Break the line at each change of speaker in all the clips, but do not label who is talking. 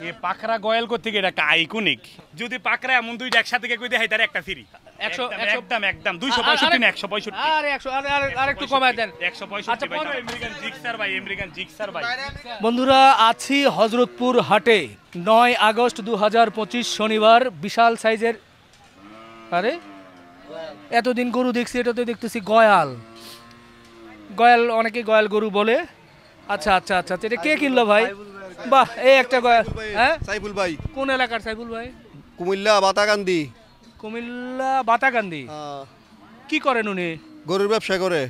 এই পাকড়া গয়েল করতে গিয়ে একটা আইকনিক যদি পাকড়া এমন দুইটা একসাথে কই দেয় তার একটা ফ্রি 100 একদম 265 না 165
আর 100 আর একটু কমায় দেন
165 ভাই আমেরিকান জিক্সার ভাই
বন্ধুরা আছি হযরতপুর হাটে 9 আগস্ট 2025 শনিবার বিশাল সাইজের আরে এতদিন গরু দেখছি এটা তো দেখতেছি গয়াল অনেকে গয়াল গরু বলে আচ্ছা আচ্ছা আচ্ছা এটা কে কিনলো ভাই বাহ এই একটা গয়াল হ্যাঁ
সাইফুল ভাই
কোন এলাকার সাইফুল ভাই
কুমিল্লা বাতাকান্দি
কুমিল্লা বাতাকান্দি কি করেন উনি
গরুর ব্যবসা করে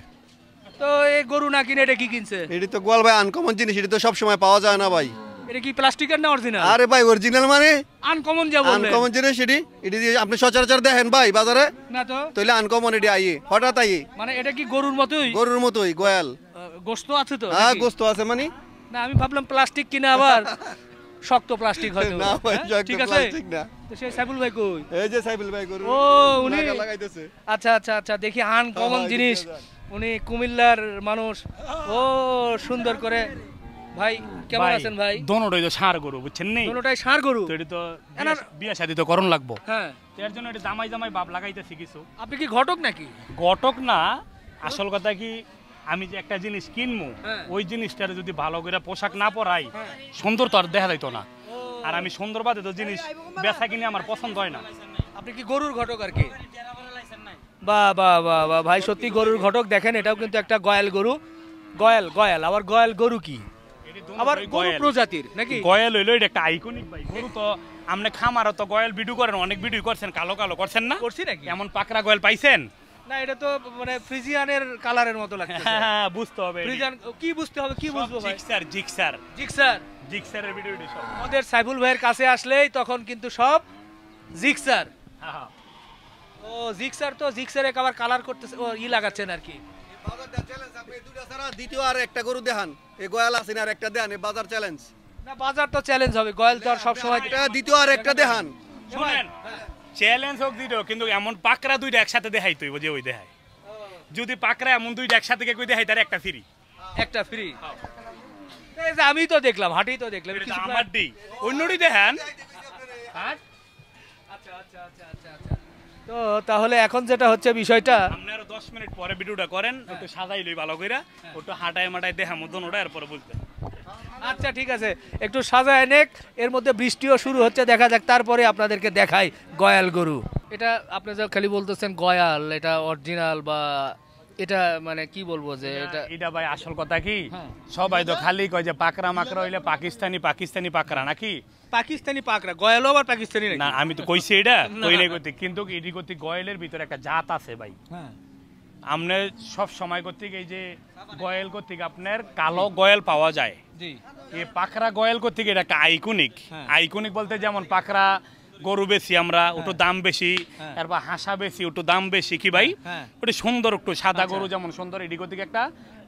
তো এই গরু না কিনে এটা কি কিনছে
এটি তো গোয়াল ভাই আনকমন জিনিস এটি তো সব সময় পাওয়া যায় না ভাই
এটা কি প্লাস্টিকের না অরিজিনাল
আরে ভাই অরিজিনাল মানে
আনকমন যা বললেন
আনকমন জিনিস এটি দিয়ে আপনি সচরাচর দেখেন ভাই বাজারে
না তো
তাইলে আনকমন এটি আইয়ে হঠাৎ আইয়ে
মানে এটা কি গরুর মতোই
গরুর মতোই গোয়াল
গোশত আছে তো
হ্যাঁ
নাকি?
গোস্ত আছে মানে
না আমি ভাবলাম প্লাস্টিক কিনা আবার শক্ত প্লাস্টিক হয়তো
না ভাই
হ্যাঁ? ঠিক আছে
ঠিক না
তো সেই সাইফুল ভাই কই
এই যে সাইফুল ভাই গরু
ও উনি
লাগা লাগাইতেছে
আচ্ছা আচ্ছা আচ্ছা দেখি আনকমন
হ্যাঁ,
জিনিস উনি কুমিল্লার মানুষ ও সুন্দর করে ভাই কেমন আছেন ভাই
দোনোটাই তো ষাঁড় গরু বুঝছেন নি
দুটোটাই ষাঁড় গরু
তো এটি তো
এনার-
বিয়া শাদী তো করণ লাগবো
হ্যাঁ
এর জন্য এটা জামাই বাপ লাগাইতেছি কিছু
আপনি কি ঘটক নাকি
ঘটক না আসল কথা কি আমি যে একটা জিনিস কিনবো
হ্যাঁ।
ওই জিনিসটার যদি ভালো করে পোশাক না পরাই সুন্দর তো আর দেখা যাইতো না আর আমি সুন্দর বাদে তো জিনিস বেচা কিনে আমার পছন্দ হয় না
আপনি কি গরুর ঘটক আর কি বাহ বাহ বাহ বাহ ভাই সত্যি গরুর ঘটক দেখেন এটাও কিন্তু একটা গয়াল গরু গয়াল আবার গয়াল গরু কি আবার গরু প্রজাতির নাকি
গয়াল হইলো এটা একটা আইকনিক ভাই গরু তো আপনি খামারও তো গয়াল ভিডিও করেন অনেক ভিডিও করছেন কালো করছেন না
করছি নাকি
এমন পাকড়া গয়াল পাইছেন
না এটা তো মানে ফ্রিজিয়ানের কালারের মতো লাগছে
হ্যাঁ বুঝতে হবে
ফ্রিজিয়ান কি বুঝতে হবে কি বুঝবো ভাই
জিক্সার
জিক্সার
এর ভিডিও সব
আমাদের সাইফুল ভাইয়ের কাছে আসলেই তখন কিন্তু সব জিক্সার
হ্যাঁ
ও জিক্সারে আবার কালার করতেছে ও লাগাচ্ছেন আর কি
বাজারটা চ্যালেঞ্জ আপনি দুইটা ছাড়া দ্বিতীয় আর একটা গরু দেখান এই গোয়াল আছে না আর একটা দেখান এই বাজার চ্যালেঞ্জ
না বাজার তো চ্যালেঞ্জ হবে গয়াল তো আর সব সময়
এটা দ্বিতীয় আর একটা দেখান
শুনেন চ্যালেঞ্জ হোক দিও কিন্তু এমন পাকড়া দুইটা একসাথে দেখাই তুই যে ওই দেখায় যদি পাকড়া এমন দুইটা একসাথে কই দেখাই তার একটা ফ্রি
একটা ফ্রি এই যে আমি তো দেখলাম হাটেই তো দেখলাম
এটা আমার দি অন্যটি দেখেন
আচ্ছা আচ্ছা আচ্ছা আচ্ছা আচ্ছা তো তাহলে এখন যেটা হচ্ছে বিষয়টা
আপনি আরো 10 মিনিট পরে ভিডিওটা করেন একটু সাজাই লই ভালো কইরা একটু হাঁটায় মাটায় দেখা মতন ওটা এরপরে বুঝবেন
আচ্ছা ঠিক আছে একটু সাজায় নেক এর মধ্যে বৃষ্টিও শুরু হচ্ছে দেখা যাক তারপরে আপনাদেরকে দেখাই গয়াল গরু এটা আপনি যা খালি বলতেছেন গয়াল এটা অরিজিনাল বা এটা মানে কি বলবো যে
এটা ভাই আসল কথা কি
হ্যাঁ।
সবাই তো খালি কয় যে পাকড়া মাকড়া হইলে পাকিস্তানি পাকড়া নাকি
পাকিস্তানি পাকড়া গয়ালও আবার পাকিস্তানি
না
নাকি
আমি তো কইছি এটা কই নাই কইতে কিন্তু এডি কইতে গয়েলের ভিতরে একটা জাত আছে ভাই
হ্যাঁ
আমনে সব সময় করতে এই যে গয়েল করতে আপনার কালো গয়েল পাওয়া যায়
জি
এই পাকড়া গয়েল করতে এটা একটা আইকনিক
হ্যাঁ।
আইকনিক বলতে যেমন পাকড়া গরু বেশি আমরা ওটু দাম বেশি
হ্যাঁ।
এরপর হাঁসা বেশি ওটু দাম বেশি কি ভাই
হ্যাঁ।
ওটা সুন্দর একটু সাদা
আচ্ছা।
গরু যেমন সুন্দর এডি কর্তিক একটা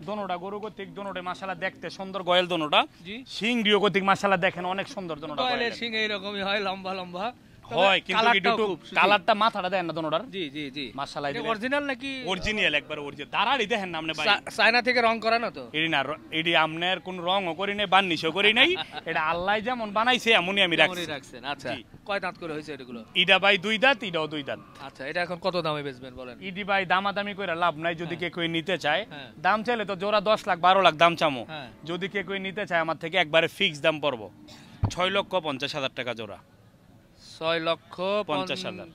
দোনোটা গরু কর্তিক দোনোটা মাশাআল্লাহ দেখতে সুন্দর গয়েল দোনোটা
জি।
সিং দিও কর্তিক মাশাআল্লাহ দেখেন অনেক সুন্দর দোনোটা
গয়ালের সিং এইরকমই হয় লম্বা লম্বা তবে
হয় কিন্তু
কালারটাও
একটু
খুব সুন্দর।
কালারটা মাথাটা দেন না দোনোটার
জি জি জি
মাশাআল্লাহ
এটা অরিজিনাল নাকি
অরিজিনাল একবার অরিজিনাল দাঁড়াড়ি দেখেন না আপনি ভাই
চায়না থেকে রং করা না তো
এডি না এডি আমনের কোন রংও করি নাই বার্নিশও করি নাই এটা আল্লাহ যেমন বানাইছে এমনই আমি রাখছি
মনে রাখছেন আচ্ছা
জি।
কয় দাঁত করে হয়েছে এগুলো
ইডা ভাই 2 দাঁত ইডাও 2 দাঁত
আচ্ছা এটা এখন কত দামে বেচবেন বলেন
ইডি ভাই দামাদামি করে লাভ নাই যদি কে কই নিতে চায়
হ্যাঁ।
দাম চাইলে তো জোড়া 10 লাখ 12 লাখ দাম চামো
হ্যাঁ।
যদি কে কই নিতে চায় আমার থেকে একবারে ফিক্স দাম পড়বো 6,50,000 টাকা জোড়া
6,50,000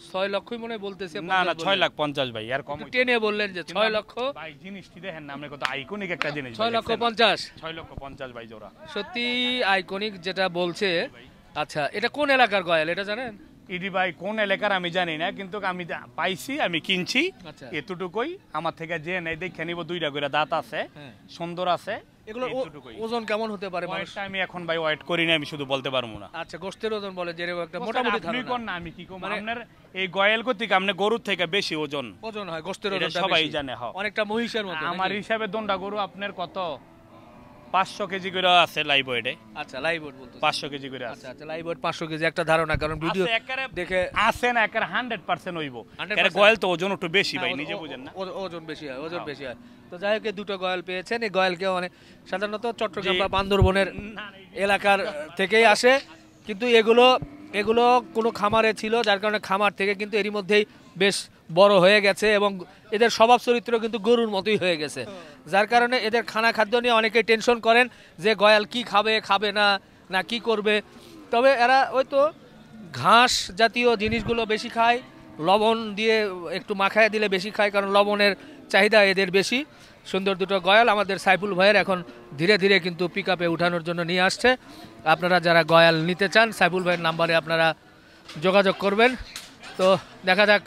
6 লক্ষই মনে হয় বলতেছি
না না 6,50,000 ভাই আর কম হইছে।
টেনে বললেন যে 6 লক্ষ
ভাই জিনিসটি দেখেন না আপনি কত আইকনিক একটা জিনিস
6,50,000
6,50,000 ভাই জোড়া
সত্যি আইকনিক যেটা বলছে আচ্ছা এটা কোন এলাকার গয়াল এটা জানেন
ইডি ভাই কোন এলাকার আমি জানি না কিন্তু আমি পাইছি আমি কিনছি
আচ্ছা।
এতটুকুই আমার থেকে যে নেই দেখে নিব 2টা করে দাঁত আছে
হ্যাঁ।
সুন্দর আছে
এগুলো
এতটুকুই।
ওজন কেমন হতে পারে মানুষ
ওয়েটটা আমি এখন ভাই ওয়েট করি না আমি শুধু বলতে পারবো না
আচ্ছা গোশতের ওজন বলে যে এরকম একটা মোটামুটি
আপনি
ধারণা
কোন না আমি কি কম
মানে-
আপনার এই গয়াল কর্তৃক আপনি গরুর থেকে বেশি ওজন
ওজন হয় গোশতের
এটা
ওজনটা
সবাই
বেশি।
জানে, হ্যাঁ।
অনেকটা মহিষের মতো
আমার
নাকি?
হিসাবে দন্ডা গরু আপনার কত 500 কেজি করে আছে লাইভ ওয়েটে।
আচ্ছা লাইভ ওয়েট বলতো
500 কেজি করে আছে।
আচ্ছা আচ্ছা লাইভ ওয়েট 500 কেজি একটা ধারণা, কারণ ভিডিও দেখে
আছে না একেবারে 100% হইব।
100%
এর গয়েল তো ওজন একটু বেশি ভাই, নিজে বুঝেন না।
ওজন বেশি হয়, ওজন বেশি হয়। তো যাই হোক, দুটো গয়াল পেয়েছেন। এই গয়ালকে মানে সাধারণত চট্টগ্রাম বা বান্দরবনের এলাকার থেকেই আসে, কিন্তু এগুলো কোনো খামারে ছিল, যার কারণে খামার থেকে কিন্তু এরই মধ্যেই বেশ বড় হয়ে গেছে এবং এদের স্বভাব চরিত্র কিন্তু গরুর মতোই হয়ে গেছে, যার কারণে এদের খানা খাদ্য নিয়ে অনেকেই টেনশন করেন যে গয়াল কি খাবে না কি করবে। তবে এরা ওই তো ঘাস জাতীয় জিনিসগুলো বেশি খায়, লবণ দিয়ে একটু মাখায় দিলে বেশি খায়, কারণ লবণের চাহিদা এদের বেশি। সুন্দর দুটো গয়াল আমাদের সাইফুল ভাইয়ের এখন ধীরে ধীরে কিন্তু পিক আপে উঠানোর জন্য নিয়ে আসছে। আপনারা যারা গয়াল নিতে চান সাইফুল ভাইয়ের নাম্বারে আপনারা যোগাযোগ করবেন। তো দেখা যাক,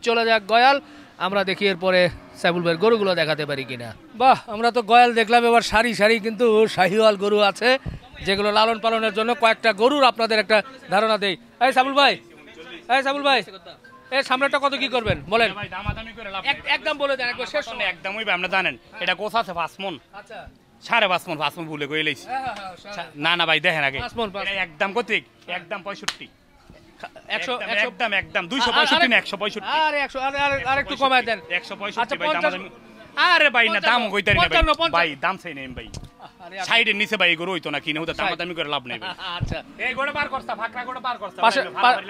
চলে যাক গয়াল, আমরা দেখি এরপরে সাইফুল ভাইয়ের গরুগুলো দেখাতে পারি কিনা। বাহ, আমরা তো গয়াল দেখলাম, এবার সারি সারি কিন্তু শাহিওয়াল গরু আছে, যেগুলো লালন পালনের জন্য। কয়েকটা গরুর আপনাদের একটা ধারণা দেই। এই সাইফুল ভাই, এই সামনেটা কত কি করবেন বলেন?
ভাই দামাদামি করে লাভ
একদম বলে দেন, একবার শেষ সময়।
একদম হইবে, আপনি জানেন এটা কোথা আছে 5 মণ।
আচ্ছা
5.5 মণ ভুলে কই লইছি। না ভাই দেখেন আগে
5 মণ,
এটা একদম কতিক, একদম 65,
100
একদম 265 না 165।
আরে 100, আর একটু কমায় দেন।
165 ভাই দামাদামি। আরে ভাই না দাম কইতারি না ভাই, ভাই দাম চাই নেই ভাই, সাইডের নিচে ভাই গরু হইতো না, কিনে হতো দামাদামি করে লাভ নেই ভাই।
আচ্ছা
এই গোড়া পার করছা, ফাকরা গোড়া পার করছা।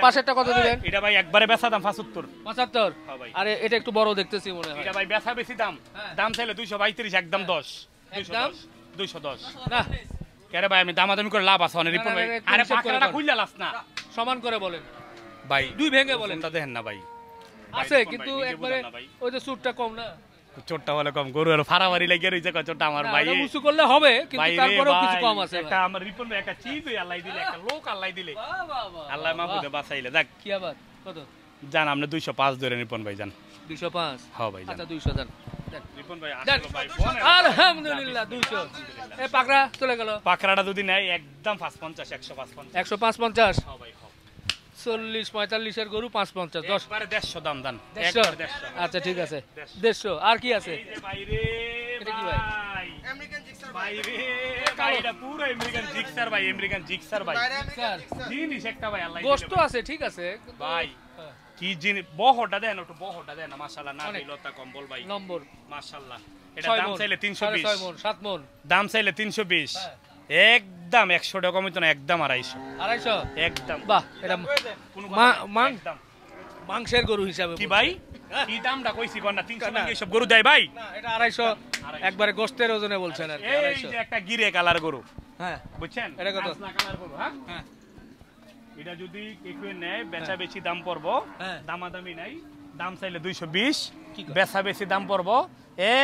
পাশেরটা কত দিবেন?
এটা ভাই একবারে বেচা দাম 75।
75?
হ্যাঁ ভাই।
আরে এটা একটু বড় দেখতেছি মনে হয়।
এটা ভাই বেচা বেশি দাম, দাম চাইলে 232, একদম 10।
একদম
210
না,
কেরে ভাই আমি দামাদামি করে লাভ আছে অনেক রিপন ভাই। আরে ফাকরাটা খুইলা লাস না
সমান করে বলেন
ভাই,
দুই ভেঙে বলেন।
তা দেখেন না ভাই,
আছে কিন্তু একবারে ওই যে সুটটা কম না,
চোটটা হলে কম, গরু আর ফারাবারি লাগে রইছে চোটটা আমার ভাই।
না উঁচু করলে হবে, কিন্তু
ভাই
তারপরেও কিছু কম আছে।
একটা আমার রিপন ভাই একটা চিজ আল্লাহ দিলে, একটা লোক আল্লাহ দিলে, আল্লাহ মাহফুজে বাঁচাইলে। দেখ
কি আবার কত
জান আপনি 205 ধরে রিপন ভাই জান।
205?
হ্যাঁ ভাই জান।
আচ্ছা 200 দেন।
রিপন ভাই
দেন।
আসলে ভাই
আলহামদুলিল্লাহ 200। এই পাকড়া চলে গেল।
পাকড়াটা যদি নাই একদম 550, 155।
105-50?
হ্যাঁ ভাই, হ্যাঁ
40-45 এর গরু 550, 10
একবারে 150 দাম দান।
150? আচ্ছা ঠিক আছে 150। আর কি আছে?
এই যে ভাই রে,
এটা কি ভাই?
আমেরিকান জিক্সার
ভাই রে ভাই, এটা পুরো আমেরিকান জিক্সার ভাই, আমেরিকান জিক্সার ভাই।
স্যার
জিনিস একটা ভাই আল্লাহ
গোশত আছে, ঠিক আছে কিন্তু-
ভাই
হ্যাঁ।
কি জিনিস, বহরটা দেন একটু, বহরটা দেন মাশাআল্লাহ, না
অনেক।
লতা কম্বল ভাই
নম্বর
মাশাআল্লাহ। এটা
6
দাম
মণ,
চাইলে 320,
6.5 মণ, 7 মণ,
দাম চাইলে 320, একদম 100 টাকা কমিত না, একদম 250,
250?
একদম।
বাহ, এটা
কোনো একদম
মাংসের গরু হিসাবে
কি
বলছি।
ভাই কি দামটা কইছি কোন না 300 টাকা সব গরু দেয় ভাই।
না, এটা 250 একবারে গোশতের ওজনে বলছেন আর কি,
এই
250।
যে একটা গিরে কালার গরু,
হ্যাঁ
বুঝছেন?
এটা কত?
কাজলা কালার গরু, হ্যাঁ
হ্যাঁ
এটা যদি কেউ নেয় বেচা বেশি দাম পড়বো,
হ্যাঁ।
দামাদামি নাই, দাম চাইলে 220,
কি কয়?
বেচা বেশি দাম পড়বো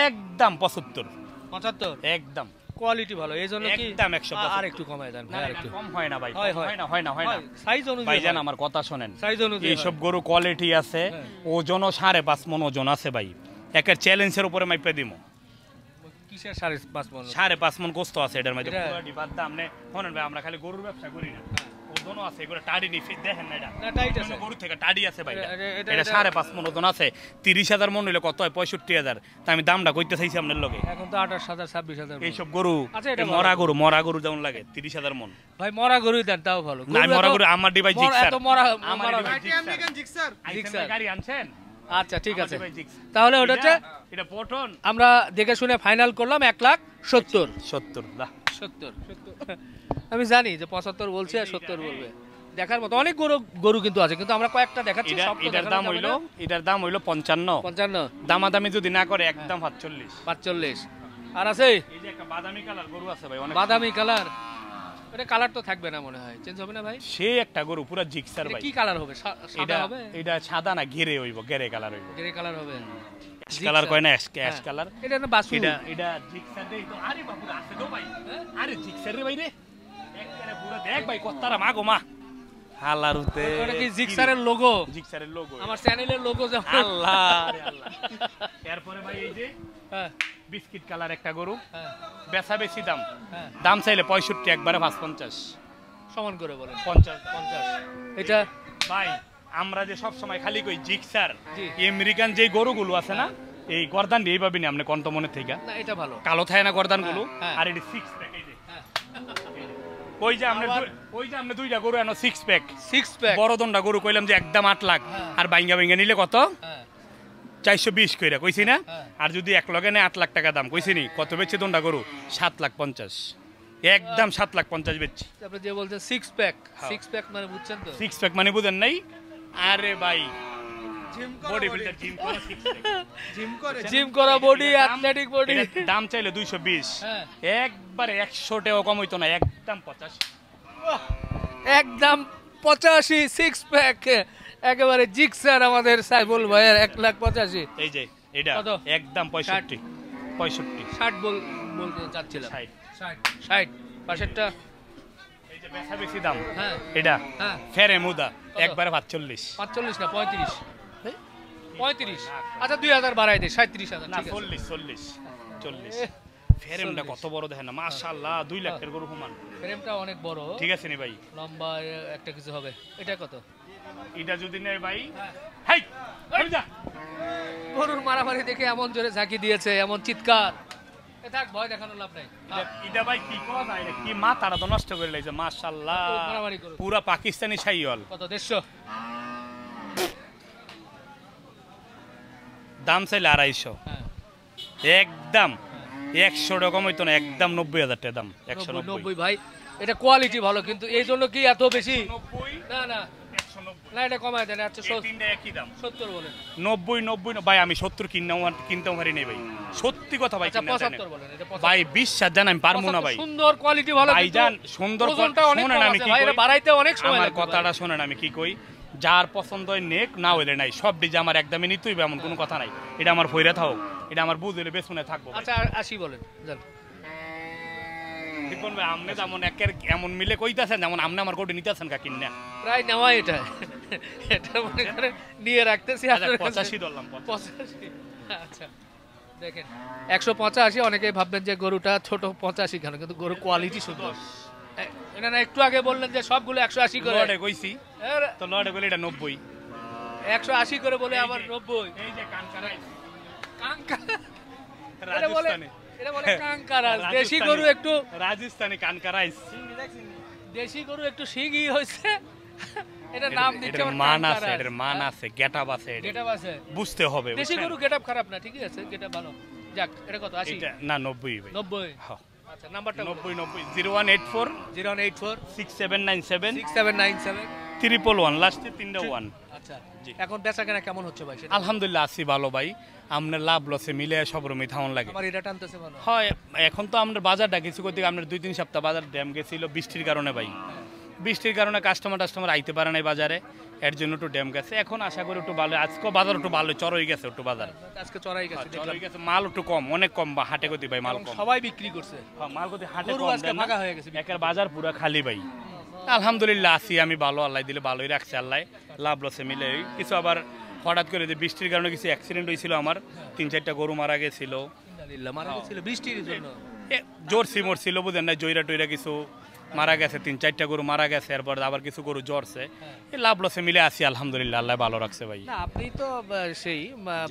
একদম 75,
75?
একদম
কোয়ালিটি ভালো, এই জন্য কি
একদম 175।
আর একটু কমায় দেন ভাই, আর একটু
কম হয় না ভাই,
হয়,
কম
হয়।
হয় না, হয় না, হয় না
সাইজ অনুযায়ী
ভাই জান,
হয়।
আমার কথা শোনেন,
সাইজ অনুযায়ী
এইসব
হয়।
গরু কোয়ালিটি আছে, ওজনও 5.5 মণ ওজন আছে ভাই, একের চ্যালেঞ্জের উপরে মাইপে দিমু।
কিসের 5.5 মণ?
5.5 মণ গোস্ত আছে এটার মধ্যে,
এটা-
পুরো ডিবার দাম নে শোনেন ভাই, আমরা খালি গরুর ব্যবসা করি না, ওজনও আছে, এগুলো টাড়ি নি দেখেন না, এটা
না, টাইট আছে।
অন্য গরু থেকে টাড়ি আছে ভাই,
এটা-
এটা 5.5 মণ ওজন আছে, 30,000 মণ হইলে কত হয়? 65,000। তা আমি দামটা কইতে চাইছি আপনার লগে।
এখন তো 28,000 26,000
এইসব গরু
আচ্ছা, এটা
এই মরা গরু যেমন লাগে 30,000 মণ।
ভাই মরা গরুই দেন, তাও ভালো।
না
গরু
মরা
এত-
গরু আমার ডিভাই
মরা-
জিক্সার,
এত মরা
আমার
মরা-
ডিভাই জিক্সার।
আমেরিকান জিক্সার
জিক্সার গাড়ি আনছেন?
আচ্ছা ঠিক আছে,
আমার ডিভাই জিক্সার।
তাহলে ওটা হচ্ছে
এটা পটন
আমরা দেখে শুনে ফাইনাল করলাম 1,70,000।
70 না
70 আমি জানি যে 75 বলছে আর 70 বলবে, দেখার মতো অনেক গরু কিন্তু আছে, কিন্তু আমরা কয়েকটা দেখাচ্ছি, সব তো
এটার
দেখানো
দাম
যাবে
হইলো,
না।
এটার দাম হইলো 55,
55,
দামাদামি যদি না করে একদম 45।
45। আর আছে
এই যে একটা বাদামি কালার গরু আছে ভাই, অনেক
বাদামি কালার, এটা কালার তো থাকবে না মনে হয়, চেঞ্জ হবে না ভাই?
সে একটা গরু পুরো জিক্সার
এটা
ভাই।
কি কালার হবে?
এটা
সাদা হবে?
এটা সাদা না, ঘেরে হইব, ঘেরে কালার হইব,
গ্রে কালার হবে?
অ্যাশ কালার কয় না, অ্যাশ
হ্যাঁ।
কালার।
এটা না বাসু?
এটা জিক্সার দেই তো, আরে বাবু আছে তো ভাই, আরে জিক্সার রে ভাই রে, একবারে পুরো দেখ ভাই কত্তারা মা গো মা, হালারুতে
ওটা কি জিক্সারের লোগো?
জিক্সারের লোগো,
আমার চ্যানেলের লোগো যেমন।
আল্লাহ রে আল্লাহ। এরপরে ভাই এই যে
হ্যাঁ
বিস্কিট কালার একটা গরু,
হ্যাঁ
বেচা বেশি দাম,
হ্যাঁ,
দাম চাইলে 65, একবারে 550,
সমান করে বলেন।
50।
50 এটা
ভাই আমরা যে সব সময় খালি কই জিক্সার,
জি।
আমেরিকান যে গরুগুলো আছে না, এই গর্দান দিয়ে এইভাবে নি আপনি কন্ত মনে থেকে
না, এটা ভালো।
কালো থাকে না গর্দান গুলো,
হ্যাঁ, হ্যাঁ।
আর এটি 6 প্যাক, এই ওই যে আমরা দুইটা গরু এনো 6 প্যাক
6 প্যাক
বড় দন্ডা গরু কইলাম যে একদম 8 লাখ আর বাইঙ্গা বাইঙ্গা নিলে কত
হ্যাঁ
420 কইরা কইছি না
হ্যাঁ।
আর যদি এক লগে নেয় 8 লাখ টাকা দাম কইছি নি কত বেচছে দন্ডা গরু 7,50,000 একদম 7,50,000 বেচছি
আপনি যে বলছেন 6 প্যাক
হ্যাঁ।
6 প্যাক মানে বুঝছেন তো
6 প্যাক মানে বুঝেন নাই আরে ভাই
জিম
বডি বিল্ডার জিম করা 6 প্যাক
জিম করা বডি অ্যাথলেটিক বডি
এটার দাম চাইলে 220
হ্যাঁ।
একবারে 100 টাকা কম হইতো না একদম 50
একদম 85 6 প্যাক একেবারে জিক্সার আমাদের সাইফুল ভাইয়ের 1,85,000
এই যে এটা
কত?
একদম 65
60 বলতে চাচ্ছিলাম
60
60 পাশেরটা
এই যে বেচা বেশি দাম
হ্যাঁ
এটা
হ্যাঁ
ফেরে মুদা
কত?
একবারে 45
45 না 35 35 আচ্ছা 2000 বাড়াই দে 37,000
না
ঠিক আছে
40
এহ,
ফেরেমটা কত বড় দেখেন না মাশাআল্লাহ 2 লাখের গরু সমান
ফ্রেমটা অনেক বড়
ঠিক আছে নি ভাই
লম্বা একটা কিছু হবে এটা কত
এটা যদি নেয় ভাই
হ্যাঁ।
হাই আমি যা
গরুর মারামারি দেখে এমন জোরে ঝাঁকি দিয়েছে এমন চিৎকার এ থাক ভয় দেখানোর লাভ নাই
এটা ভাই কি করা যায় রে? কি মাথাটা তো নষ্ট করে লাইছে মাশাআল্লাহ
খুব মারামারি করো।
পুরা পাকিস্তানি শাইওয়াল
কত 150
দাম চাইলে 250
হ্যাঁ
একদম 100 টাকা কম হইতো না একদম 90,000 টাকা দাম 190
90 ভাই এটা কোয়ালিটি ভালো কিন্তু এই জন্য কি এত বেশি
90
না না
190
না এটা কমায় দেন আচ্ছা
এই তিনটা একই দাম
70 বলেন
90 ভাই আমি 70 কিনতেও পারি নাই ভাই সত্যি কথা ভাই
আচ্ছা
কিনা জানেন।
75 বলেন এটা 75
ভাই বিশ্বাস জান আমি পারবো না ভাই
সুন্দর কোয়ালিটি ভালো
ভাই
কিন্তু
জান সুন্দর
ওজনটা অনেক
শোনেন
কম
আমি
আছে
কি
ভাই
কই
এটা বাড়াইতে অনেক সময়
আমার
লাগবে
কথাটা শোনেন আমি কি কই যার পছন্দ হয় নেক না হইলে নাই সব ডিজে আমার একদমই নিতেই হবে এমন কোনো কথা নাই এটা আমার ফইরা থাও এটা আমার বুঝলে বেসুনে থাকবো ভাই।
আচ্ছা 80 বলেন জান
ঠিক বলবে আমনে যেমন একের এমন মিলে কইতাছেন যেমন আমনে আমার কোটে নিতেছেন কা কিনা
প্রায় নেওয়া এটা এটা মনে করে নিয়ে রাখতেছি আপনার কাছে।
85 ধরলাম
85 আচ্ছা দেখেন 185 অনেকেই ভাববেন যে গরুটা ছোট 85 কেন কিন্তু গরু কোয়ালিটি সুন্দর এটা না একটু আগে বললেন যে সবগুলো 180 করে
লড়ে কইছি
এর
তো লড়ে বলে এটা 90
180 করে বলে আবার 90
এই যে কানকারাই
কাঙ্কা এটা বলে
রাজস্থানে
এটা বলে কাঙ্কারাজ দেশি গরু একটু
রাজস্থানে কানকারাইস
দেশি গরু একটু শিগি হইছে এটা নাম দিচ্ছে
এটার মান আছে এটার মান আছে গেটআপ আছে এটার।
গেটআপ আছে
বুঝতে হবে
দেশি
বুঝছেন?
গরু গেটআপ খারাপ না ঠিকই আছে গেটআপ ভালো যাক এটা কত 80
এটা না 90 ভাই
90
হ্যাঁ
আচ্ছা নাম্বারটা
90 0184
084
6797
6797
111 লাস্টে 3টা 1
আচ্ছা
জি।
এখন বেচা কেনা কেমন হচ্ছে ভাই সেটা
আলহামদুলিল্লাহ আছি ভালো ভাই আপনার লাভ লসে মিলে সব রকমই থাউন লাগে
আমার এটা টানতেছে ভালো
হয় এখন তো আমাদের বাজারটা কিছু করতে আপনার 2-3 সপ্তাহ বাজার ড্যাম গেছিল বৃষ্টির কারণে ভাই বৃষ্টির কারণে কাস্টমার আইতে পারে নাই বাজারে এর জন্য একটু ড্যাম গেছে এখন আশা করি একটু ভালো আজকে বাজার একটু ভালো চড়ই গেছে একটু বাজার
আজকে চড়াই গেছে দেখলাম
চড়ই গেছে মাল একটু কম অনেক কম বা হাটে গতি ভাই মাল
এবং
কম
সবাই বিক্রি করছে
হ্যাঁ, মাল গতি হাটে
গরু
কম
আজকে
দেন না।
ফাঁকা হয়ে গেছে
একের বাজার পুরা খালি ভাই আলহামদুলিল্লাহ আছি আমি ভালো আল্লাহ দিলে ভালোই রাখছে আল্লাহ লাভ লসে মিলে কিছু আবার হঠাৎ করে যে বৃষ্টির কারণে কিছু অ্যাক্সিডেন্ট হয়েছিল আমার 3-4টা গরু মারা গেছিল
আলহামদুলিল্লাহ মারা গেছিল বৃষ্টির জন্য
জোরসি মরছিল বুঝেন না জয়রা টইরা কিছু মারা গেছে 3-4টা গরু মারা গেছে এরপর আবার কিছু গরু জ্বরছে এই লাভ লসে মিলে আছি আলহামদুলিল্লাহ আল্লাহ ভালো রাখছে ভাই
না আপনি তো সেই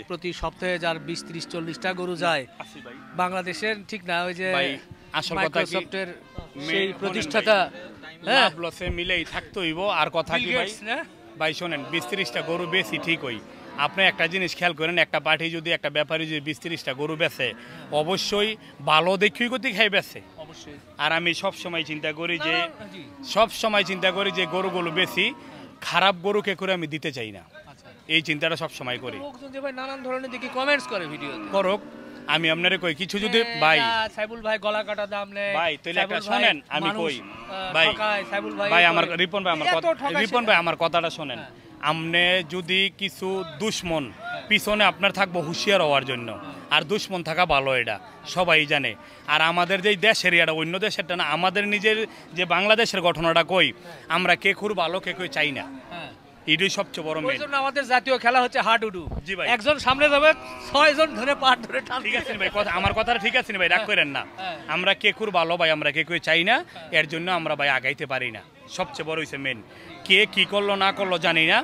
প্রতি সপ্তাহে যার 20-30-40টা গরু যায়
আছি ভাই
বাংলাদেশের ঠিক না ওই যে
ভাই, আসল কথা কি,
মাইক্রোসফটের সেই
শোনেন
প্রতিষ্ঠাতা
ভাই, লাভ লসে মিলেই থাকতে হইব আর কথা
বিল
কি ভাই
গেটস না
ভাই শোনেন 20-30টা গরু বেশি ঠিক হই আপনি একটা জিনিস খেয়াল করেন একটা পার্টি যদি একটা ব্যাপারী যদি 20-30টা গরু বেচে অবশ্যই ভালো দেখেই গতি খাই বেচে
অবশ্যই
আর আমি সব সময় চিন্তা করি যে
না, জি
সব সময় চিন্তা করি যে গরুগুলো বেশি খারাপ গরুকে করে আমি দিতে চাই না
আচ্ছা
এই চিন্তাটা সব সময় করি
লোকজন যে ভাই নানান ধরনের দেখি কমেন্টস করে ভিডিওতে
করক আমি আপনারে কই কিছু যদি ভাই
সাইবুল ভাই গলা কাটা দাম নেয়
ভাই, তাইলে একটা
সাইবুল ভাই
শোনেন, আমি
মানুষ,
কই।
ভাই
ভাই,
সাইবুল ভাই
ভাই
এ
আমার
করে।
রিপন ভাই আমার
এত
কথা
ঠকাইছে
রিপন
না।
ভাই আমার কথাটা শোনেন
হ্যাঁ।
আমনে যদি কিছু দুশ্মন পিছনে আপনার থাকবো হুঁশিয়ার হওয়ার জন্য আর দুশ্মন থাকা ভালো এটা সবাই জানে আর আমাদের যে দেশ এরিয়াটা অন্য দেশেরটা না আমাদের নিজের যে বাংলাদেশের ঘটনাটা কই আমরা কে খুর ভালো কে কই চাই না
হ্যাঁ।
এটাই সবচেয়ে বড়
ওই
মেন
জন্য আমাদের জাতীয় খেলা হচ্ছে হাডুডু
জি ভাই।
একজন সামনে যাবে 6 জন ধরে পাট ধরে টানবে
ঠিক আছে নি ভাই কথা আমার কথাটা ঠিক আছে নি ভাই রাগ করেন না
হ্যাঁ।
আমরা কে খুর ভালো ভাই আমরা কে কই চাই না এর জন্য আমরা ভাই আগাইতে পারি না সবচেয়ে বড় হইছে মেন কে কি করলো না করলো জানি না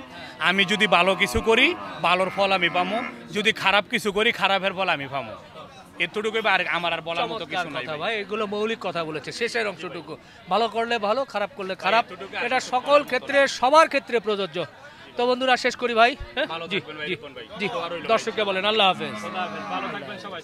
আমি যদি ভালো কিছু করি ভালোর ফল আমি পামো যদি খারাপ কিছু করি খারাপের ফল আমি পামো এতটুকু আর আমার আর বলার মতো
চমৎকার
কিছু নাই
কথা
ভাই।
ভাই, এগুলো মৌলিক কথা বলেছে। শেষের অংশটুকু ভালো করলে ভালো, খারাপ করলে খারাপ,
এতটুকু
এটা
আসলে
সকল ক্ষেত্রে সবার ক্ষেত্রে প্রযোজ্য। তো বন্ধুরা শেষ করি ভাই, হ্যাঁ?
ভালো
জি
থাকবেন ভাই,
জি
রিপন ভাই।
জি,
দোয়া রইলো ভাই।
দর্শককে বলেন আল্লাহ হাফেজ।
ভালো থাকবেন সবাই।